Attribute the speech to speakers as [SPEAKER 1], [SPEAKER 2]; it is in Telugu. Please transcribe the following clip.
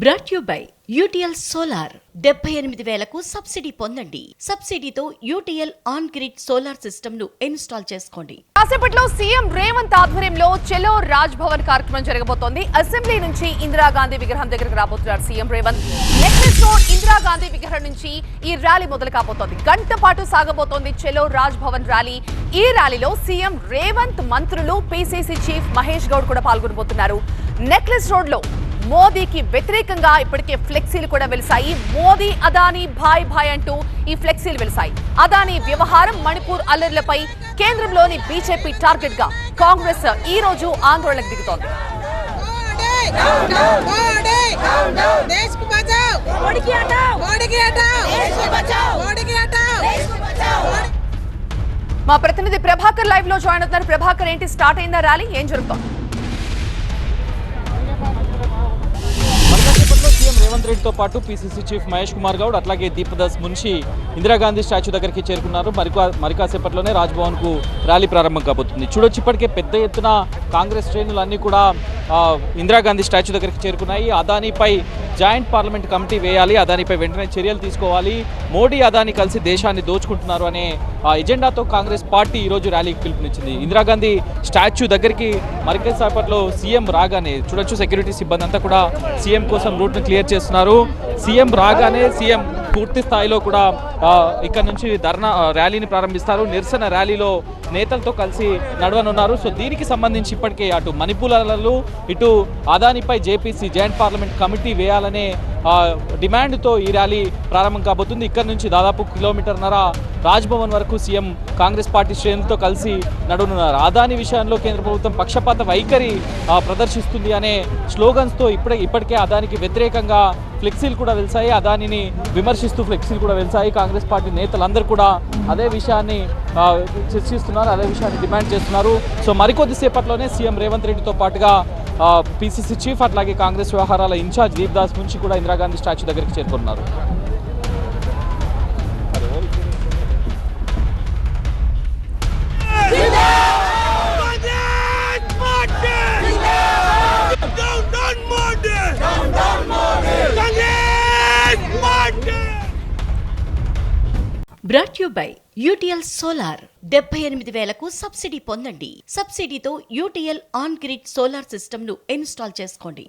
[SPEAKER 1] Brought you by UTL solar 78,000కు సబ్సిడీ పొందండి. సబ్సిడీతో UTL on grid solar system ను ఇన్స్టాల్ చేసుకోండి.
[SPEAKER 2] కాసేపట్లో సీఎం రేవంత్ ఆధ్వర్యంలో చెలో రాజ్ భవన్ కార్యక్రమం జరగబోతోంది. అసెంబ్లీ నుంచి ఇందిరాగాంధీ విగ్రహం దగ్గరకు రాబోతున్నారు CM Revanth. Necklace road Indira Gandhi విగ్రహం నుంచి ఈ ర్యాలీ మొదలు కాబోతోంది. గంట పాటు సాగబోతోంది చెలో రాజ్ భవన్ ర్యాలీ. ఈ ర్యాలీలో సీఎం రేవంత్, మంత్రులు, పీసీసీ చీఫ్ మహేష్ గౌడ్ కూడా పాల్గొనబోతున్నారు. నెక్లెస్ రోడ్ లో మోదీకి వ్యతిరేకంగా ఇప్పటికే ఫ్లెక్సీలు కూడా వెలిసాయి. మోదీ అదానీ భాయ్ భాయ్ అంటూ ఈ ఫ్లెక్సీలు వెలిసాయి. అదానీ వ్యవహారం, మణిపూర్ అల్లర్లపై కేంద్రంలోని బీజేపీ టార్గెట్ గా కాంగ్రెస్ ఈ రోజు ఆందోళనకు దిగుతోంది. మా ప్రతినిధి ప్రభాకర్ లైవ్ లో జాయిన్ అవుతున్నారు. ప్రభాకర్, ఏంటి స్టార్ట్ అయిందా ర్యాలీ? ఏం జరుగుతోంది?
[SPEAKER 3] సీఎం రేవంత్ రెడ్డితో పాటు పీసీసీ చీఫ్ మహేష్ కుమార్ గౌడ్, అట్లాగే దీపదాస్ మున్షి ఇందిరాగాంధీ స్టాచ్యూ దగ్గరికి చేరుకున్నారు. మరి కాసేపట్లోనే రాజ్భవన్ కు ర్యాలీ ప్రారంభం కాబోతుంది. చూడొచ్చు, ఇప్పటికే పెద్ద ఎత్తున కాంగ్రెస్ శ్రేణులు అన్ని కూడా ఇందిరాగాంధీ స్టాచ్యూ దగ్గరికి చేరుకున్నాయి. అదానీపై జాయింట్ పార్లమెంట్ కమిటీ వేయాలి, అదానీపై వెంటనే చర్యలు తీసుకోవాలి, మోడీ అదానీ కలిసి దేశాన్ని దోచుకుంటున్నారు అనే ఎజెండాతో కాంగ్రెస్ పార్టీ ఈరోజు ర్యాలీకి పిలుపునిచ్చింది. ఇందిరాగాంధీ స్టాచ్యూ దగ్గరికి మరికొద్దిసేపట్లో సీఎం రాగానే చూడొచ్చు, సెక్యూరిటీ సిబ్బంది అంతా కూడా సీఎం కోసం రూట్ను క్లియర్ చేస్తున్నారు. సీఎం రాగానే సీఎం పూర్తి స్థాయిలో కూడా ఇక్కడ నుంచి ర్యాలీని ప్రారంభిస్తారు. నిరసన ర్యాలీలో నేతలతో కలిసి నడవనున్నారు. సో దీనికి సంబంధించి ఇప్పటికే అటు మణిపూర్లలో ఇటు అదానీపై జేపీసీ జాయింట్ పార్లమెంట్ కమిటీ వేయాలనే డిమాండ్తో ఈ ర్యాలీ ప్రారంభం కాబోతుంది. ఇక్కడ నుంచి దాదాపు 1.5 కిలోమీటర్ల రాజ్భవన్ వరకు సీఎం కాంగ్రెస్ పార్టీ శ్రేణులతో కలిసి నడవనున్నారు. అదానీ విషయంలో కేంద్ర ప్రభుత్వం పక్షపాత వైఖరి ప్రదర్శిస్తుంది అనే స్లోగన్స్తో ఇప్పటికే అదానికి వ్యతిరేకంగా ఫ్లెక్సీలు కూడా వెలిసాయి. అదానిని విమర్శిస్తూ ఫ్లెక్సీలు కూడా వెలిసాయి. కాంగ్రెస్ పార్టీ నేతలందరూ కూడా అదే విషయాన్ని చర్చిస్తున్నారు, అదే విషయాన్ని డిమాండ్ చేస్తున్నారు. సో మరికొద్దిసేపట్లోనే సీఎం రేవంత్ రెడ్డితో పాటుగా పీసీసీ చీఫ్ అట్లాగే కాంగ్రెస్ వ్యవహారాల ఇన్ఛార్జ్ దీపదాస్ నుంచి కూడా ఇందిరాగాంధీ స్టాచ్యూ దగ్గరికి చేరుకున్నారు.
[SPEAKER 1] Brought you by UTL solar 78,000కు సబ్సిడీ పొందండి. సబ్సిడీతో UTL on grid solar system ను ఇన్స్టాల్ చేసుకోండి.